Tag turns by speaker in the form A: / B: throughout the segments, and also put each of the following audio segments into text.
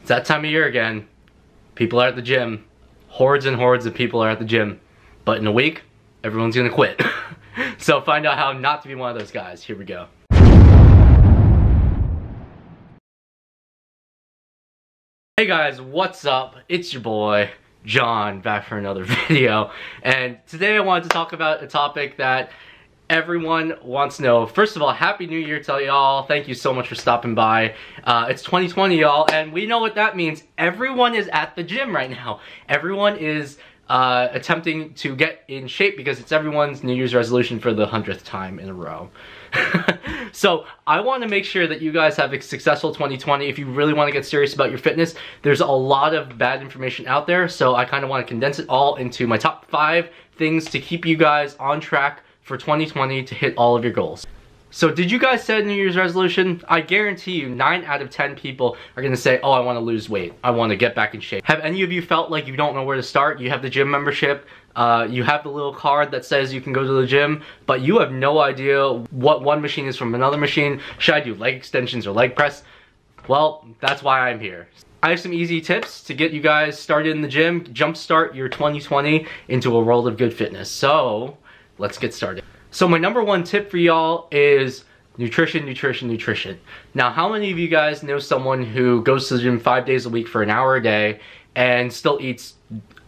A: It's that time of year again. People are at the gym. Hordes and hordes of people are at the gym. But in a week, everyone's gonna quit. So find out how not to be one of those guys. Here we go. Hey guys, what's up? It's your boy, John, back for another video. And today I wanted to talk about a topic that everyone wants to know. First of all, Happy New Year to y'all. Thank you so much for stopping by. It's 2020, y'all, and we know what that means. Everyone is at the gym right now. Everyone is attempting to get in shape because it's everyone's New Year's resolution for the 100th time in a row. So I want to make sure that you guys have a successful 2020. If you really want to get serious about your fitness, there's a lot of bad information out there, so I kind of want to condense it all into my top 5 things to keep you guys on track for 2020 to hit all of your goals. So did you guys set a New Year's resolution? I guarantee you 9 out of 10 people are gonna say, oh, I wanna lose weight. I wanna get back in shape. Have any of you felt like you don't know where to start? You have the gym membership, you have the little card that says you can go to the gym, but you have no idea what one machine is from another machine. Should I do leg extensions or leg press? Well, that's why I'm here. I have some easy tips to get you guys started in the gym, jumpstart your 2020 into a world of good fitness. So let's get started. So my number 1 tip for y'all is nutrition, nutrition, nutrition. Now, how many of you guys know someone who goes to the gym 5 days a week for an hour a day and still eats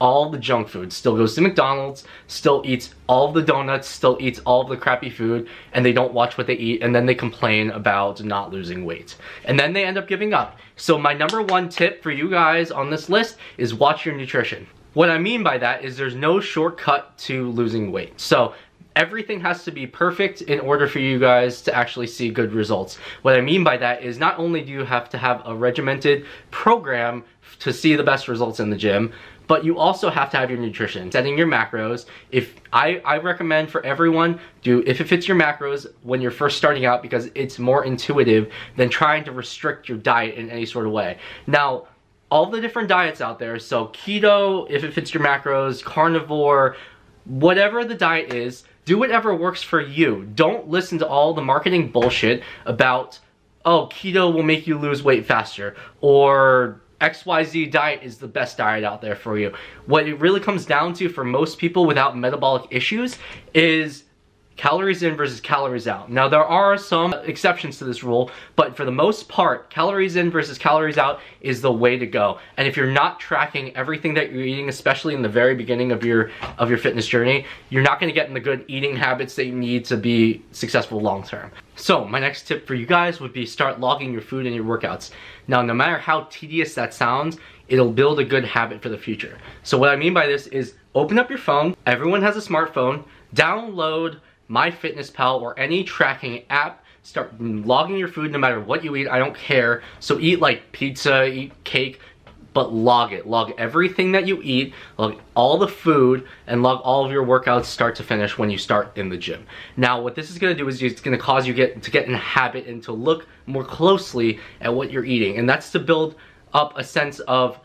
A: all the junk food, still goes to McDonald's, still eats all the donuts, still eats all the crappy food, and they don't watch what they eat, and then they complain about not losing weight. And then they end up giving up. So my number 1 tip for you guys on this list is watch your nutrition. What I mean by that is there's no shortcut to losing weight. So everything has to be perfect in order for you guys to actually see good results. What I mean by that is not only do you have to have a regimented program to see the best results in the gym, but you also have to have your nutrition. Setting your macros. If I recommend for everyone, if it fits your macros when you're first starting out, because it's more intuitive than trying to restrict your diet in any sort of way. Now, all the different diets out there, so keto, if it fits your macros, carnivore, whatever the diet is, do whatever works for you. Don't listen to all the marketing bullshit about, oh, keto will make you lose weight faster, or XYZ diet is the best diet out there for you. What it really comes down to for most people without metabolic issues is calories in versus calories out. Now, there are some exceptions to this rule, but for the most part, calories in versus calories out is the way to go. And if you're not tracking everything that you're eating, especially in the very beginning of your fitness journey, you're not gonna get in the good eating habits that you need to be successful long term. So my next tip for you guys would be start logging your food and your workouts. Now, no matter how tedious that sounds, it'll build a good habit for the future. So what I mean by this is open up your phone. Everyone has a smartphone. Download MyFitnessPal or any tracking app. Start logging your food no matter what you eat. I don't care. So eat like pizza, eat cake, but log it. Log everything that you eat, log all the food, and log all of your workouts start to finish when you start in the gym. Now, what this is gonna do is it's gonna cause you to get in a habit and to look more closely at what you're eating. And that's to build up a sense of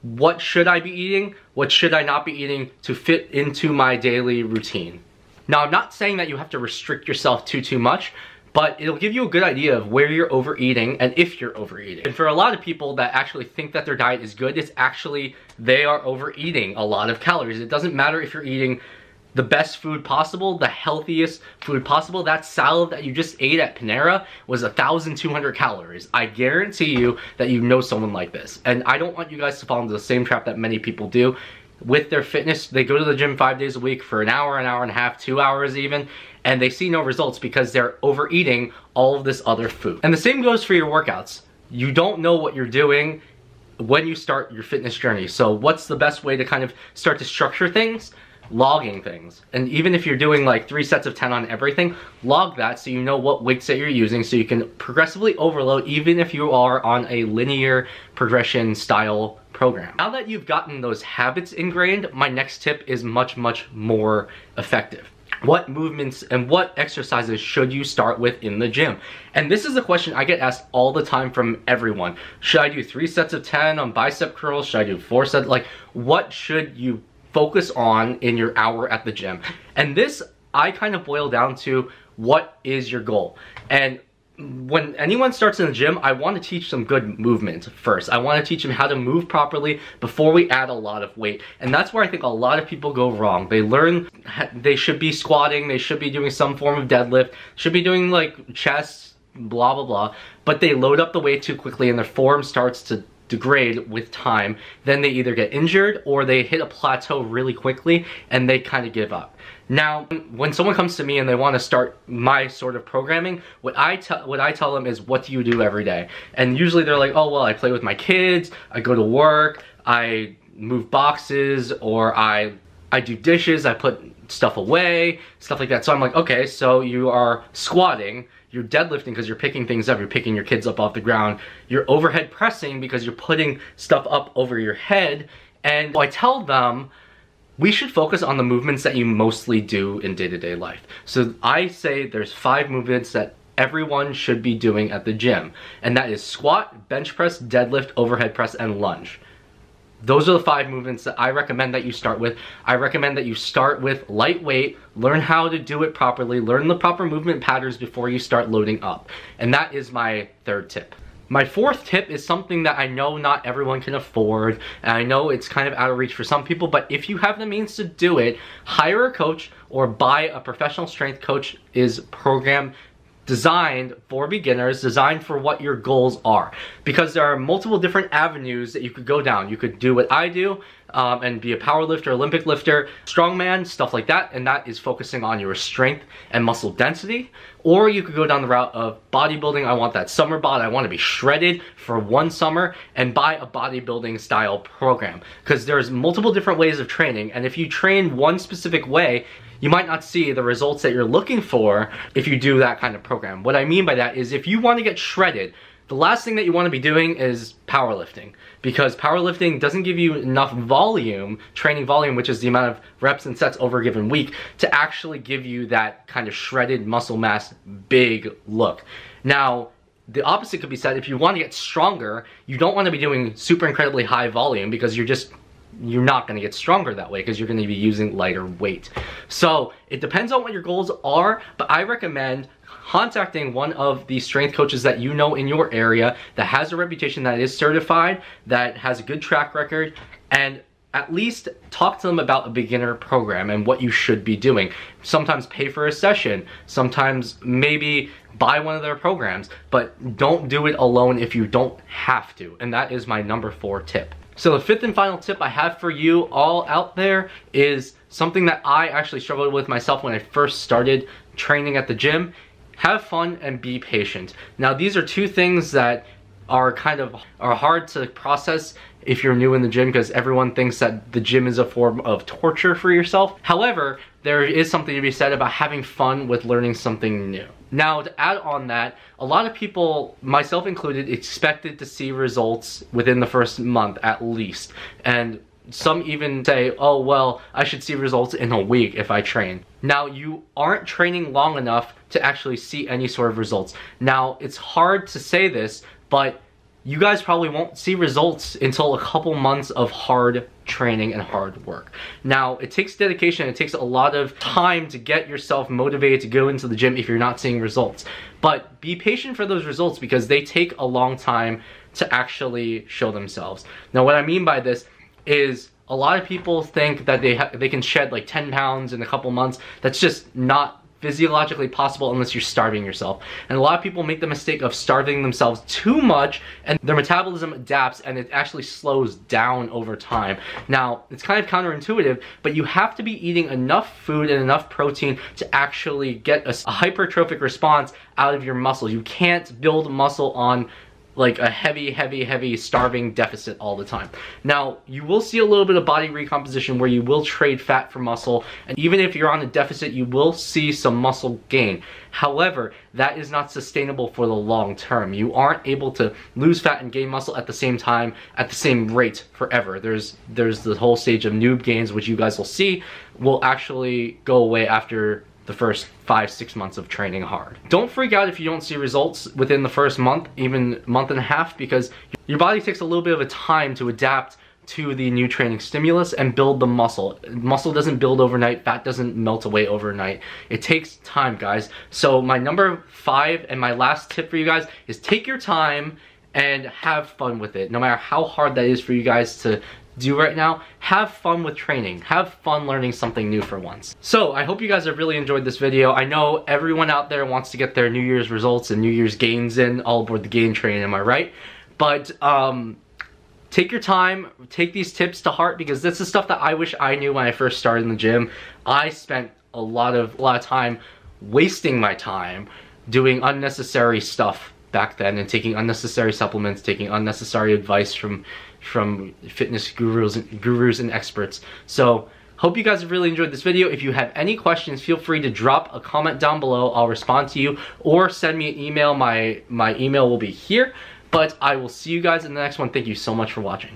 A: what should I be eating, what should I not be eating to fit into my daily routine. Now, I'm not saying that you have to restrict yourself too much, but it'll give you a good idea of where you're overeating and if you're overeating. And for a lot of people that actually think that their diet is good, it's actually they are overeating a lot of calories. It doesn't matter if you're eating the best food possible, the healthiest food possible. That salad that you just ate at Panera was 1,200 calories. I guarantee you that you know someone like this. And I don't want you guys to fall into the same trap that many people do. With their fitness, they go to the gym 5 days a week for an hour and a half, 2 hours even, and they see no results because they're overeating all of this other food. And the same goes for your workouts. You don't know what you're doing when you start your fitness journey. So what's the best way to kind of start to structure things? Logging things. And even if you're doing like 3 sets of 10 on everything, log that so you know what weights that you're using so you can progressively overload even if you are on a linear progression style program. Now that you've gotten those habits ingrained, my next tip is much more effective. What movements and what exercises should you start with in the gym? And this is a question I get asked all the time from everyone. Should I do 3 sets of 10 on bicep curls? Should I do 4 sets? Like, what should you focus on in your hour at the gym? And this, I kind of boil down to what is your goal? And when anyone starts in the gym, I want to teach them good movement first. I want to teach them how to move properly before we add a lot of weight. And that's where I think a lot of people go wrong. They learn they should be squatting, they should be doing some form of deadlift, should be doing like chest, blah, blah, blah. But they load up the weight too quickly and their form starts to degrade with time. Then they either get injured or they hit a plateau really quickly and they kind of give up. Now, when someone comes to me and they want to start my sort of programming, what I tell them is, what do you do every day? And usually they're like, oh, well, I play with my kids, I go to work, I move boxes, or I do dishes, I put stuff away, stuff like that. So I'm like, okay, so you are squatting, you're deadlifting because you're picking things up, you're picking your kids up off the ground, you're overhead pressing because you're putting stuff up over your head. And I tell them, we should focus on the movements that you mostly do in day-to-day life. So I say there's 5 movements that everyone should be doing at the gym. And that is squat, bench press, deadlift, overhead press, and lunge. Those are the 5 movements that I recommend that you start with. I recommend that you start with lightweight, learn how to do it properly, learn the proper movement patterns before you start loading up. And that is my 3rd tip. My 4th tip is something that I know not everyone can afford, and I know it's kind of out of reach for some people, but if you have the means to do it, hire a coach or buy a professional strength coach. Is program designed for beginners, designed for what your goals are. Because there are multiple different avenues that you could go down. You could do what I do and be a power lifter, Olympic lifter, strongman, stuff like that, and that is focusing on your strength and muscle density. Or you could go down the route of bodybuilding. I want that summer bod, I want to be shredded for one summer, and buy a bodybuilding style program. Because there's multiple different ways of training, and if you train one specific way, you might not see the results that you're looking for if you do that kind of program. What I mean by that is, if you want to get shredded, the last thing that you want to be doing is powerlifting, because powerlifting doesn't give you enough volume, training volume, which is the amount of reps and sets over a given week, to actually give you that kind of shredded muscle mass big look. Now, the opposite could be said. If you want to get stronger, you don't want to be doing super incredibly high volume, because you're not going to get stronger that way, because you're going to be using lighter weight. So it depends on what your goals are, but I recommend contacting one of the strength coaches that you know in your area that has a reputation, that is certified, that has a good track record, and at least talk to them about a beginner program and what you should be doing. Sometimes pay for a session, sometimes maybe buy one of their programs, but don't do it alone if you don't have to. And that is my number 4 tip. So the 5th and final tip I have for you all out there is something that I actually struggled with myself when I first started training at the gym. Have fun and be patient. Now, these are 2 things that are hard to process if you're new in the gym, because everyone thinks that the gym is a form of torture for yourself. However, there is something to be said about having fun with learning something new. Now, to add on that, a lot of people, myself included, expected to see results within the first month at least. And some even say, oh, well, I should see results in a week if I train. Now, you aren't training long enough to actually see any sort of results. Now, it's hard to say this, but you guys probably won't see results until a couple months of hard training and hard work. Now, it takes dedication, it takes a lot of time to get yourself motivated to go into the gym if you're not seeing results. But be patient for those results, because they take a long time to actually show themselves. Now, what I mean by this is, a lot of people think that they can shed like 10 pounds in a couple months. That's just not physiologically possible unless you're starving yourself. And a lot of people make the mistake of starving themselves too much, and their metabolism adapts and it actually slows down over time. Now, it's kind of counterintuitive, but you have to be eating enough food and enough protein to actually get a hypertrophic response out of your muscle. You can't build muscle on like a heavy starving deficit all the time. Now, you will see a little bit of body recomposition where you will trade fat for muscle, and even if you're on a deficit, you will see some muscle gain. However, that is not sustainable for the long term. You aren't able to lose fat and gain muscle at the same time, at the same rate forever. There's the whole stage of noob gains, which you guys will see will actually go away after the first 5-6 months of training hard. Don't freak out if you don't see results within the first month, even month and a half, because your body takes a little bit of a time to adapt to the new training stimulus and build the muscle. Muscle doesn't build overnight, fat doesn't melt away overnight. It takes time, guys. So my number 5 and my last tip for you guys is take your time and have fun with it. No matter how hard that is for you guys to do right now, have fun with training. Have fun learning something new for once. So I hope you guys have really enjoyed this video. I know everyone out there wants to get their New Year's results and New Year's gains in, all aboard the gain train, am I right? But take your time, take these tips to heart, because this is stuff that I wish I knew when I first started in the gym. I spent a lot of time wasting my time doing unnecessary stuff back then and taking unnecessary supplements, taking unnecessary advice from fitness gurus and experts. So hope you guys have really enjoyed this video. If you have any questions, feel free to drop a comment down below. I'll respond to you, or send me an email. My email will be here. But I will see you guys in the next one. Thank you so much for watching.